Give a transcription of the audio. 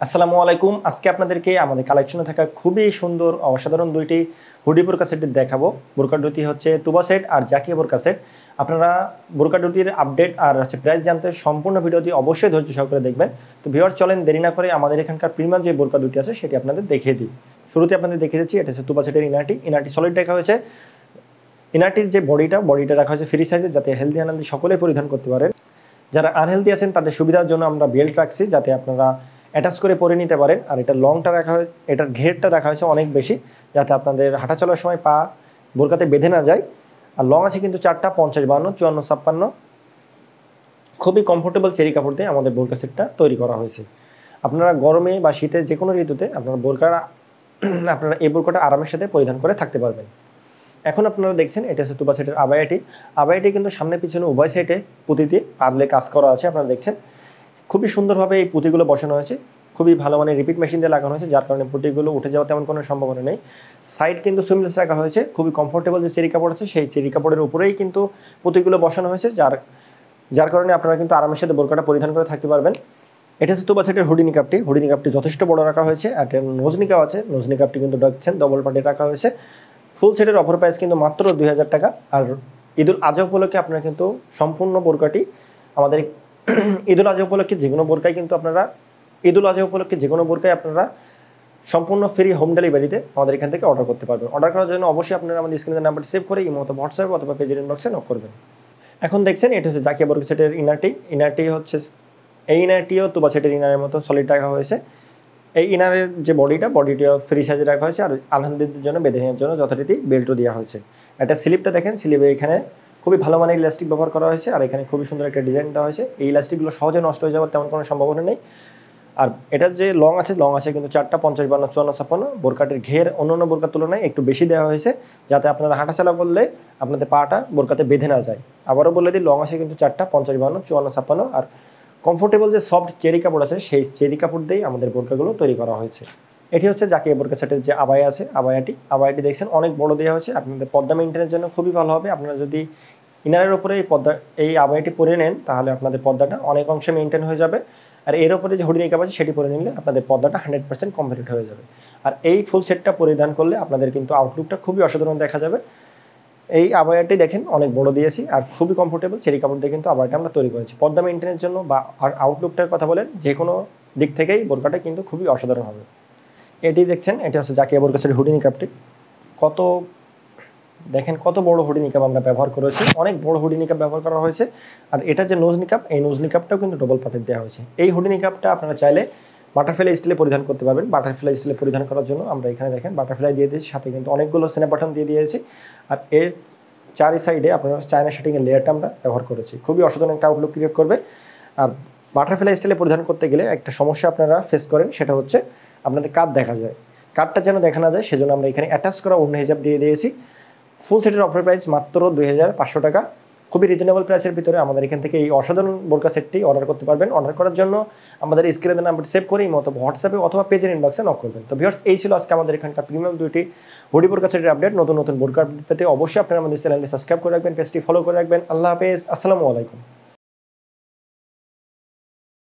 আসসালামু আলাইকুম। আজকে আপনাদেরকে আমাদের কালেকশনে থাকা খুবই সুন্দর অসাধারণ দুইটি হুডি বোরকা সেট দেখাবো। বোরকা দুটি হচ্ছে তুবা সেট আর জাকিয়া বোরকা সেট। আপনারা বোরকা দুটির আপডেট আর প্রাইস জানতে সম্পূর্ণ ভিডিওটি অবশ্যই ধৈর্য সহকারে দেখবেন। তো ভিউয়ার্স চলেন দেরি না করে আমাদের এখানকার প্রিমিয়াম যে বোরকা দুটি আছে সেটি আপনাদের দেখিয়ে দিই। শুরুতে আপনাদের দেখিয়ে দিচ্ছি, এটা হচ্ছে তুবা সেটের ইনারটি সলিড রাখা হয়েছে। ইনারটির যে বডিটা রাখা হয়েছে ফ্রি সাইজের, যাতে হেলদি আনন্দি সকলেই পরিধান করতে পারেন। যারা আনহেলদি আছেন তাদের সুবিধার জন্য আমরা বেল্ট রাখছি, যাতে আপনারা অ্যাটাচ করে পরে নিতে পারেন। আর এটা লংটা রাখা হয়, এটার ঘেরটা রাখা হয়েছে অনেক বেশি, যাতে আপনাদের হাঁটা চলার সময় পা বোরকাতে বেঁধে না যায়। আর লং আছে কিন্তু 4টা 50, 52, 54, 56। খুবই কমফোর্টেবল চেরি কাপড় দিয়ে আমাদের বোরকা সেটটা তৈরি করা হয়েছে। আপনারা গরমে বা শীতে যে কোনো ঋতুতে আপনারা আপনারা এই বোরকাটা আরামের সাথে পরিধান করে থাকতে পারবেন। এখন আপনারা দেখছেন এটা হচ্ছে তুবা সেটের আবায়াটি কিন্তু সামনে পিছনে উভয় সাইডে পুঁতি দিয়ে পাতলে কাজ করা আছে। আপনারা দেখছেন খুবই সুন্দরভাবে এই পুঁতিগুলো বসানো হয়েছে, খুবই ভালো মানের রিপিট মেশিন দিয়ে লাগানো হয়েছে, যার কারণে পুঁতিগুলো উঠে যাওয়ার তেমন কোনো সম্ভাবনা নেই। সাইড কিন্তু সুইমলেস রাখা হয়েছে। খুবই কমফোর্টেবল যে চেরি কাপড় আছে সেই চেরি কাপড়ের উপরেই কিন্তু পুঁতিগুলো বসানো হয়েছে, যার কারণে আপনারা কিন্তু আরামের সাথে বোরকাটা পরিধান করে থাকতে পারবেন। এটা হচ্ছে তুবা সেটের হুডি নিকাপটি যথেষ্ট বড় রাখা হয়েছে। আর নোজ নিকাপ আছে, নোজ নিকাপটি কিন্তু দেখছেন ডবল পার্টে রাখা হয়েছে। ফুল সেটের অফার প্রাইস কিন্তু মাত্র 2000 টাকা। আর ঈদুল আজহা উপলক্ষে আপনারা কিন্তু সম্পূর্ণ বোরকাটি আমাদের ঈদুল আজহা উপলক্ষে যে কোনো বোরকাই আপনারা সম্পূর্ণ ফ্রি হোম ডেলিভারিতে আমাদের এখান থেকে অর্ডার করতে পারবেন। অর্ডার করার জন্য অবশ্যই আপনারা আমাদের স্ক্রিনের নাম্বারটি সেভ করে ইমো অথবা হোয়াটসঅ্যাপ অথবা পেজের ইনবক্সে নক করবেন। এখন দেখছেন এটা হচ্ছে জাকিয়া বোরকা সেটের ইনারটি হচ্ছে এই ইনারটিও তুবা সেটের ইনারের মতো সলিড রাখা হয়েছে। এই ইনারের যে বডিটিও ফ্রি সাইজে রাখা হয়েছে। আর আলহামদুলিল্লাহর জন্য বেঁধে নেওয়ার জন্য যথারীতি বেল্টও দেওয়া হয়েছে। একটা স্লিপটা দেখেন, স্লিপে এখানে খুবই ভালো মানের ইলাস্টিক ব্যবহার করা হয়েছে। আর এখানে খুবই সুন্দর একটা ডিজাইন দেওয়া হয়েছে। এই ইলাস্টিকগুলো সহজে নষ্ট হয়ে যাওয়ার তেমন কোনো সম্ভাবনা নেই। আর এটার যে লং আছে কিন্তু 4টা 50, 52, 54, 56। বোরকাটের ঘের অন্যান্য বোরকার তুলনায় একটু বেশি দেওয়া হয়েছে, যাতে আপনারা হাঁটাচলা করলে আপনাদের পাটা বোরকাতে বেঁধে না যায়। আবারও বলে দিই, লং আছে কিন্তু 4টা 50, 52, 54, 56। আর কমফোর্টেবল যে সফট চেরি কাপড় আছে সেই চেরি কাপড় দিয়েই আমাদের বোরকাগুলো তৈরি করা হয়েছে। এটি হচ্ছে জাকিয়া বোরকা সেটের যে আবায়াটি দেখছেন অনেক বড় দেওয়া হয়েছে। আপনাদের পর্দা মেনটেনের জন্য খুবই ভালো হবে। আপনারা যদি ইনারের ওপরে এই আবায়াটি পরে নেন, তাহলে আপনাদের পর্দাটা অনেক অংশে মেনটেন হয়ে যাবে। আর এর ওপরে যে হুডি নিকাপ আছে সেটি পরে নিলে আপনাদের পর্দাটা 100% কমপ্লিট হয়ে যাবে। আর এই ফুল সেটটা পরিধান করলে আপনাদের কিন্তু আউটলুকটা খুবই অসাধারণ দেখা যাবে। এই আবায়াটি দেখেন অনেক বড় দিয়েছি আর খুবই কমফোর্টেবল চেরি কাপড় দিয়ে কিন্তু আবায়াটা আমরা তৈরি করেছি। পর্দা মেনটেনের জন্য বা আর আউটলুকটার কথা বলেন, যে কোনো দিক থেকেই বোরকাটা কিন্তু খুবই অসাধারণ হবে। এটি দেখছেন, এটা হচ্ছে জাকিয়া বোরকা সেটের হুডি নিকাপটি। কত বড় হুডি নিকাপ আমরা ব্যবহার করেছি, অনেক বড় হুডি নিকাপ ব্যবহার করা হয়েছে। আর এটা যে নোজ নিকাপ, এই নোজ নিকাপটাও কিন্তু ডবল পার্টের দেওয়া হয়েছে। এই হুডি নিকাপটা আপনারা চাইলে বাটারফ্লাই স্টাইলে পরিধান করতে পারবেন। বাটারফ্লাই স্টাইলে পরিধান করার জন্য আমরা এখানে দেখেন বাটারফ্লাই দিয়ে দিয়েছি, সাথে কিন্তু অনেকগুলো স্ন্যাপ বাটন দিয়ে দিয়েছি। আর এর চারি সাইডে আপনারা চায়না শার্টিংয়ের লেয়ারটা আমরা ব্যবহার করেছি, খুবই অসাধারণ একটা আউটলুক ক্রিয়েট করবে। আর বাটারফ্লাই স্টাইলে পরিধান করতে গেলে একটা সমস্যা আপনারা ফেস করেন, সেটা হচ্ছে আপনাদের কাঁধ দেখা যায়। কাঁধটা যেন দেখা না যায় সেজন্য আমরা এখানে অ্যাটাচ করা ওড়না হিজাব দিয়ে দিয়েছি। ফুল সেটের অফার প্রাইস মাত্র 2500 টাকা। খুবই রিজনেবল প্রাইসের ভিতরে আমাদের এখান থেকে এই অসাধারণ বোরকা সেটটি অর্ডার করতে পারবেন। অর্ডার করার জন্য আমাদের স্ক্রিনের নাম্বার সেভ করে ইমো অথবা হোয়াটসঅ্যাপে অথবা পেজের ইনবক্সে নক করবেন। তো ভিউয়ার্স, এই ছিল আজকে আমাদের এখানকার প্রিমিয়াম দুইটি হুডি বোরকা সেটের আপডেট। নতুন বোরকা আপডেট পেতে অবশ্যই আপনারা আমাদের চ্যানেলটি সাবস্ক্রাইব করে রাখবেন, পেজটি ফলো করে রাখবেন। আল্লাহ হাফেজ, আসসালামু আলাইকুম।